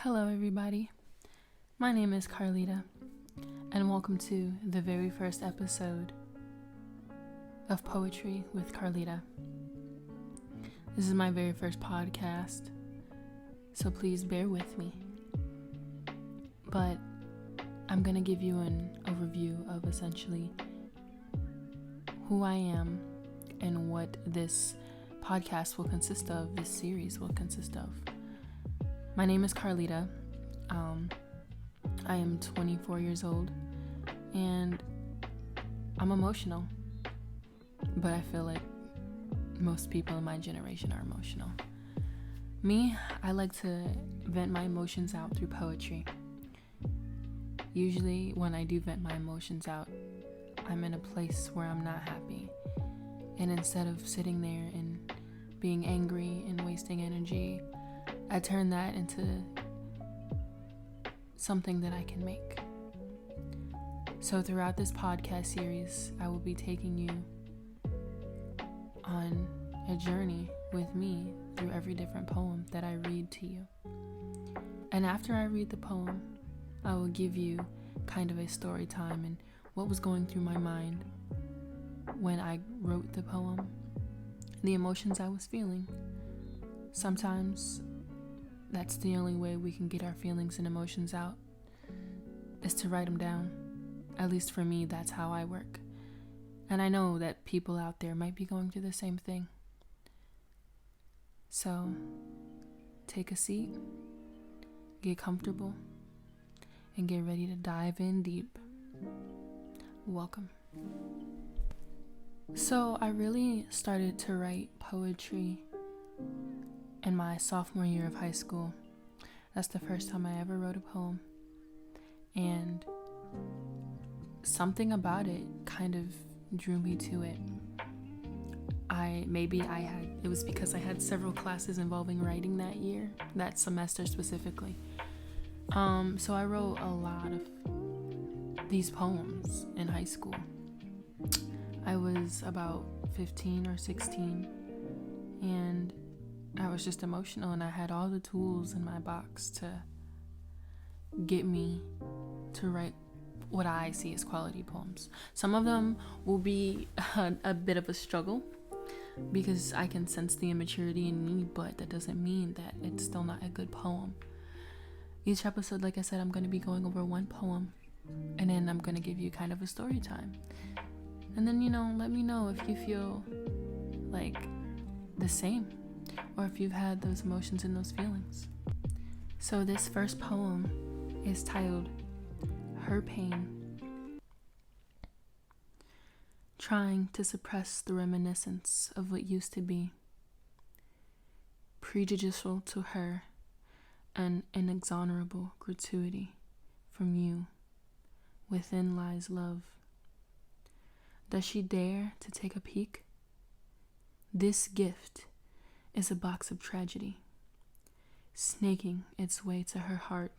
Hello, everybody. My name is Carlita, and welcome to the very first episode of Poetry with Carlita. This is my very first podcast, so please bear with me. But I'm going to give you an overview of essentially who I am and what this podcast will consist of, this series will consist of. My name is Carlita. I am 24 years old, and I'm emotional, but I feel like most people in my generation are emotional. Me, I like to vent my emotions out through poetry. Usually when I do vent my emotions out, I'm in a place where I'm not happy, and instead of sitting there and being angry and wasting energy, I turn that into something that I can make. So throughout this podcast series, I will be taking you on a journey with me through every different poem that I read to you. And after I read the poem, I will give you kind of a story time and what was going through my mind when I wrote the poem, the emotions I was feeling. Sometimes that's the only way we can get our feelings and emotions out, is to write them down. At least for me, that's how I work. And I know that people out there might be going through the same thing. So, take a seat, get comfortable, and get ready to dive in deep. Welcome. So, I really started to write poetry in my sophomore year of high school. That's the first time I ever wrote a poem. And something about it kind of drew me to it. It was because I had several classes involving writing that semester specifically. So I wrote a lot of these poems in high school. I was about 15 or 16, and I was just emotional, and I had all the tools in my box to get me to write what I see as quality poems. Some of them will be a bit of a struggle because I can sense the immaturity in me, but that doesn't mean that it's still not a good poem. Each episode, like I said, I'm going to be going over one poem, and then I'm going to give you kind of a story time. And then, let me know if you feel like the same, or if you've had those emotions and those feelings. So this first poem is titled Her Pain. Trying to suppress the reminiscence of what used to be. Prejudicial to her, an inexorable gratuity from you. Within lies love. Does she dare to take a peek? This gift is a box of tragedy, snaking its way to her heart.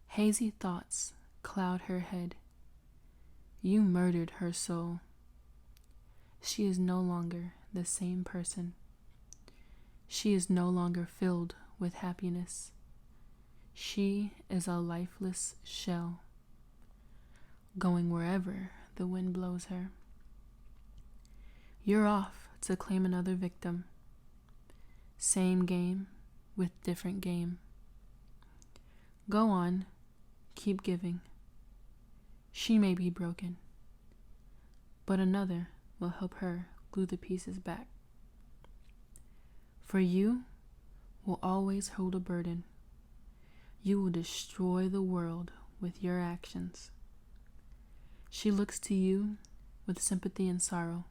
Hazy thoughts cloud her head. You murdered her soul. She is no longer the same person. She is no longer filled with happiness. She is a lifeless shell, going wherever the wind blows her. You're off to claim another victim. Same game with different game. Go on, keep giving. She may be broken, but another will help her glue the pieces back. For you will always hold a burden. You will destroy the world with your actions. She looks to you with sympathy and sorrow,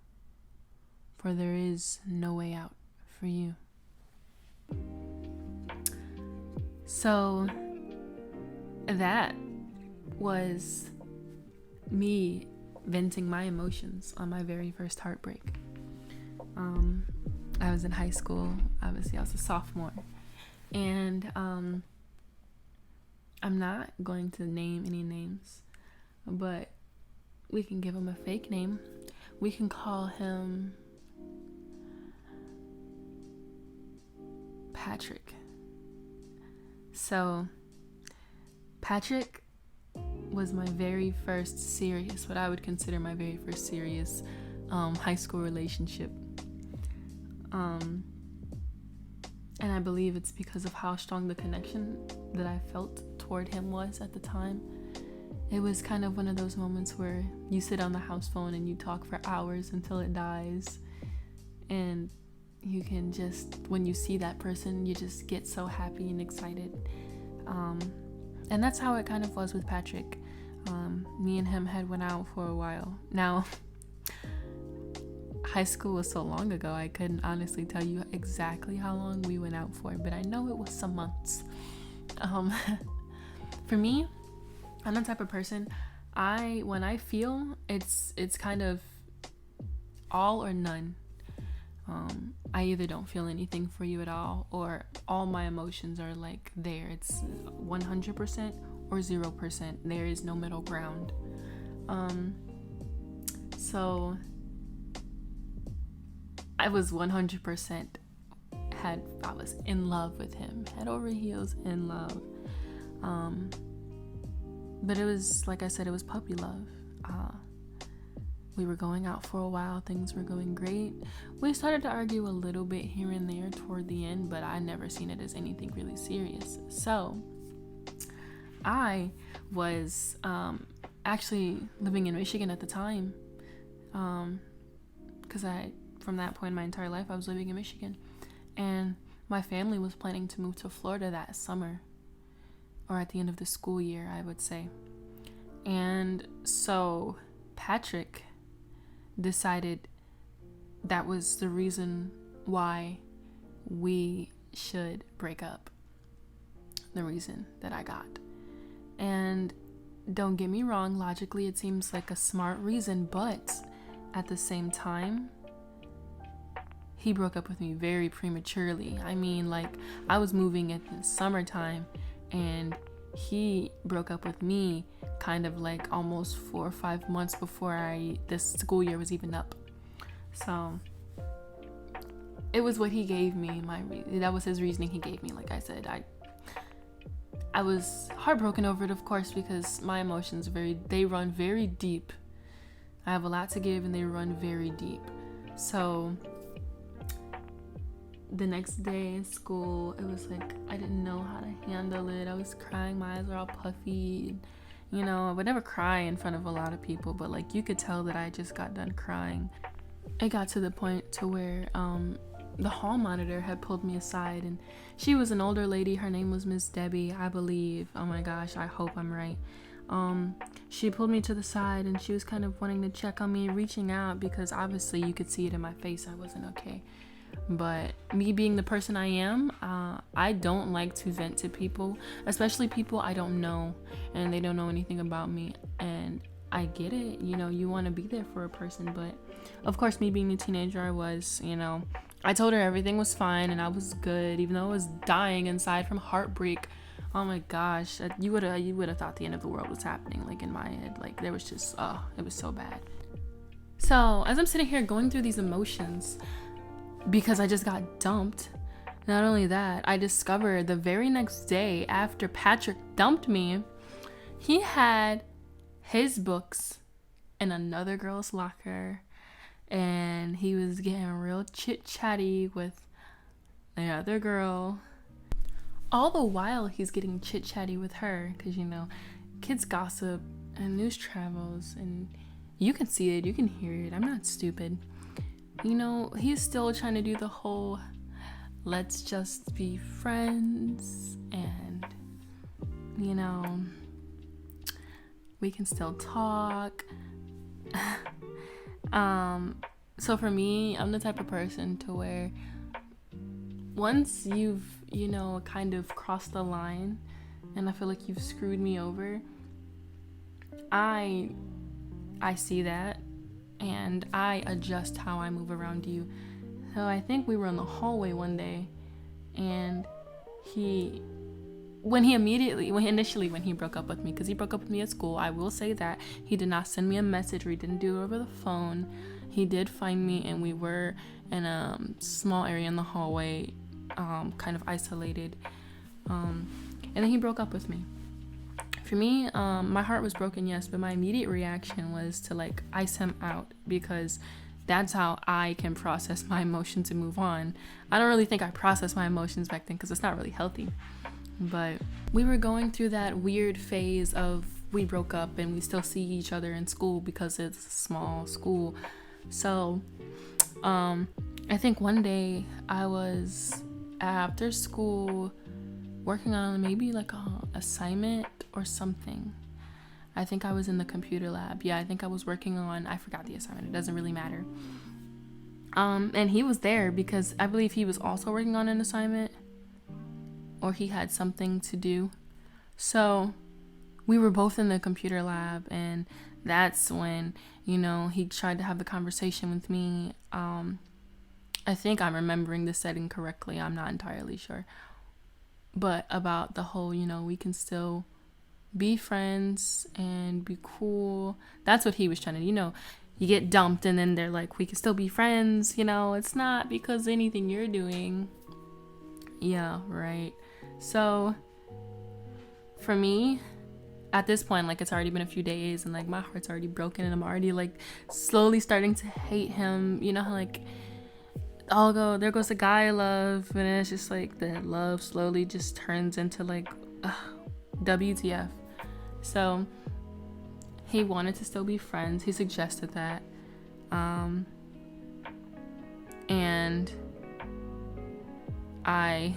for there is no way out for you. So that was me venting my emotions on my very first heartbreak. I was in high school. Obviously, I was a sophomore. And I'm not going to name any names, but we can give him a fake name. We can call him Patrick. So Patrick was my very first serious, what I would consider my very first serious high school relationship. And I believe it's because of how strong the connection that I felt toward him was at the time. It was kind of one of those moments where you sit on the house phone and you talk for hours until it dies. And you can just, when you see that person, you just get so happy and excited. And that's how it kind of was with Patrick. Me and him had went out for a while. Now, high school was so long ago, I couldn't honestly tell you exactly how long we went out for, but I know it was some months. For me, I'm the type of person, when I feel, it's kind of all or none. I either don't feel anything for you at all, or all my emotions are like there. It's 100% or 0%. There is no middle ground. So I was 100% I was in love with him, head over heels in love. But it was, like I said, it was puppy love. We were going out for a while. Things were going great. We started to argue a little bit here and there toward the end, but I never seen it as anything really serious. So I was actually living in Michigan at the time, because from that point in my entire life, I was living in Michigan. And my family was planning to move to Florida that summer, or at the end of the school year, I would say. And so Patrick decided that was the reason why we should break up. The reason that I got. And don't get me wrong, logically it seems like a smart reason, but at the same time, he broke up with me very prematurely. I mean, like, I was moving in the summertime, and he broke up with me kind of like almost 4 or 5 months before this school year was even up. So it was what he gave me. That was his reasoning he gave me. Like I said, I was heartbroken over it, of course, because my emotions they run very deep. I have a lot to give, and they run very deep. So the next day in school, it was like I didn't know how to handle it. I was crying, my eyes were all puffy. You know, I would never cry in front of a lot of people, but like you could tell that I just got done crying. It got to the point to where the hall monitor had pulled me aside, and she was an older lady. Her name was Miss Debbie, I believe. Oh my gosh, I hope I'm right. She pulled me to the side, and she was kind of wanting to check on me, reaching out, because obviously you could see it in my face. I wasn't okay. But me being the person I am, I don't like to vent to people, especially people I don't know and they don't know anything about me. And I get it, you know, you want to be there for a person, but of course, me being the teenager I was, you know, I told her everything was fine and I was good, even though I was dying inside from heartbreak. Oh my gosh, you would have thought the end of the world was happening, like in my head. Like there was just, it was so bad. So as I'm sitting here going through these emotions, because I just got dumped. Not only that, I discovered the very next day after Patrick dumped me, he had his books in another girl's locker, and he was getting real chit-chatty with the other girl. All the while he's getting chit-chatty with her, because, you know, kids gossip and news travels, and you can see it, you can hear it. I'm not stupid. You know, he's still trying to do the whole let's just be friends and, you know, we can still talk. So for me, I'm the type of person to where once you've, you know, kind of crossed the line and I feel like you've screwed me over, I see that. And I adjust how I move around you. So I think we were in the hallway one day, and when he broke up with me, because he broke up with me at school, I will say that he did not send me a message, or he didn't do it over the phone. He did find me, and we were in a small area in the hallway, kind of isolated. And then he broke up with me. For me, my heart was broken, yes, but my immediate reaction was to like ice him out, because that's how I can process my emotions and move on. I don't really think I processed my emotions back then because it's not really healthy. But we were going through that weird phase of we broke up and we still see each other in school because it's a small school. So I think one day I was after school working on maybe like a assignment or something. I think I was in the computer lab. Yeah, I think I was working on, I forgot the assignment. It doesn't really matter. And he was there because I believe he was also working on an assignment, or he had something to do. So we were both in the computer lab, and that's when, you know, he tried to have the conversation with me. I think I'm remembering the setting correctly. I'm not entirely sure. But about the whole, you know, we can still be friends and be cool. That's what he was trying to, you know, you get dumped and then they're like, we can still be friends, you know, it's not because anything you're doing. Yeah, right. So for me, at this point, like, it's already been a few days and like my heart's already broken and I'm already like slowly starting to hate him. You know how like I'll go, there goes the guy I love, and it's just like the love slowly just turns into like WTF. So he wanted to still be friends. He suggested that. And I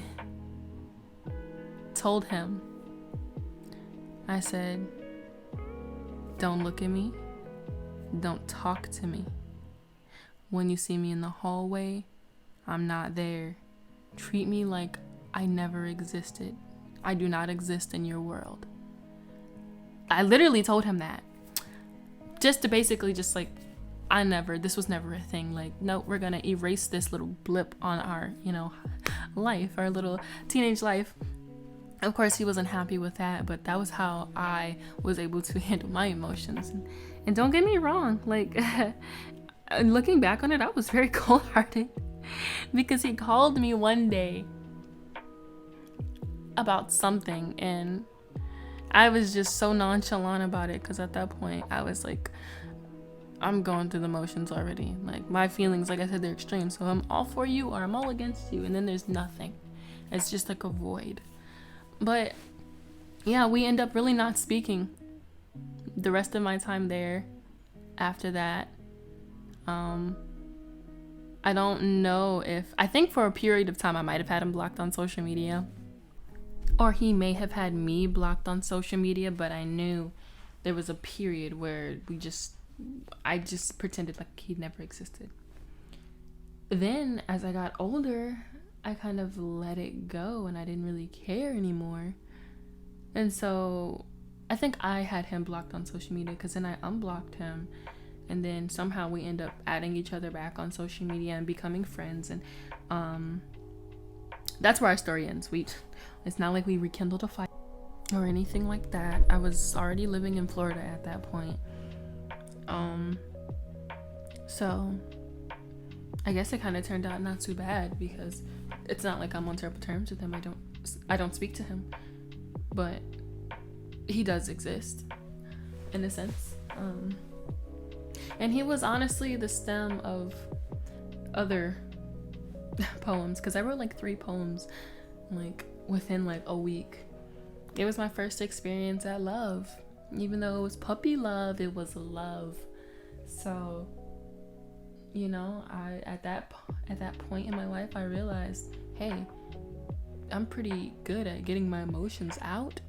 told him, I said, don't look at me. Don't talk to me. When you see me in the hallway, I'm not there. Treat me like I never existed. I do not exist in your world. I literally told him that. Just to basically just like, this was never a thing. Like, no, we're gonna erase this little blip on our, you know, life, our little teenage life. Of course, he wasn't happy with that, but that was how I was able to handle my emotions. And don't get me wrong, like, looking back on it, I was very cold-hearted because he called me one day about something and I was just so nonchalant about it because at that point I was like, I'm going through the motions already. Like, my feelings, like I said, they're extreme. So I'm all for you or I'm all against you, and then there's nothing. It's just like a void. But yeah, we end up really not speaking the rest of my time there after that. I don't know if, I think for a period of time I might have had him blocked on social media, or he may have had me blocked on social media, but I knew there was a period where I just pretended like he never existed. Then as I got older, I kind of let it go and I didn't really care anymore. And so I think I had him blocked on social media because then I unblocked him. And then somehow we end up adding each other back on social media and becoming friends. And that's where our story ends. It's not like we rekindled a fight or anything like that. I was already living in Florida at that point. So I guess it kind of turned out not too bad because it's not like I'm on terrible terms with him. I don't speak to him, but he does exist in a sense. And he was honestly the stem of other poems, because I wrote like 3 poems like within like a week. It was my first experience at love. Even though it was puppy love, it was love. So, you know, at that point in my life, I realized, hey, I'm pretty good at getting my emotions out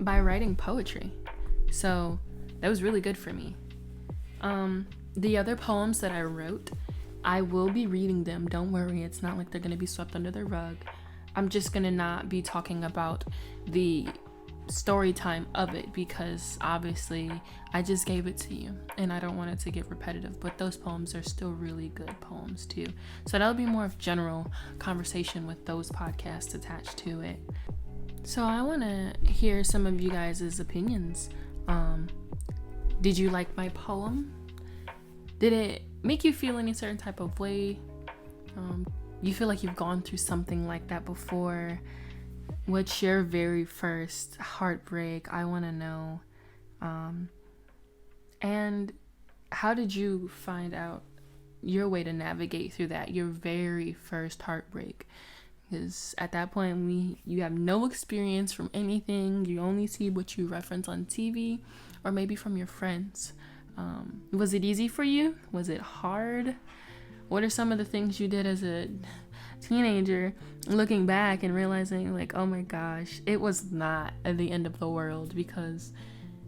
by writing poetry. So that was really good for me. The other poems that I wrote, I will be reading them. Don't worry, it's not like they're gonna be swept under the rug. I'm just gonna not be talking about the story time of it because obviously I just gave it to you and I don't want it to get repetitive, but those poems are still really good poems too. So that'll be more of general conversation with those podcasts attached to it. So I want to hear some of you guys' opinions. Did you like my poem? Did it make you feel any certain type of way? You feel like you've gone through something like that before? What's your very first heartbreak? I want to know. And how did you find out your way to navigate through that, your very first heartbreak? Because at that point, you have no experience from anything. You only see what you reference on TV or maybe from your friends. Was it easy for you? Was it hard? What are some of the things you did as a teenager, looking back and realizing like, oh my gosh, it was not the end of the world? Because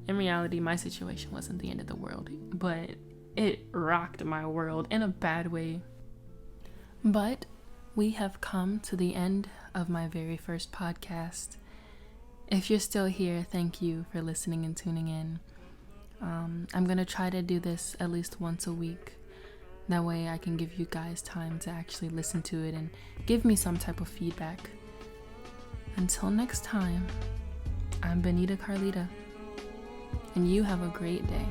in reality, my situation wasn't the end of the world, but it rocked my world in a bad way. But we have come to the end of my very first podcast. If you're still here, thank you for listening and tuning in. I'm going to try to do this at least once a week. That way I can give you guys time to actually listen to it and give me some type of feedback. Until next time, I'm Benita Carlita, and you have a great day.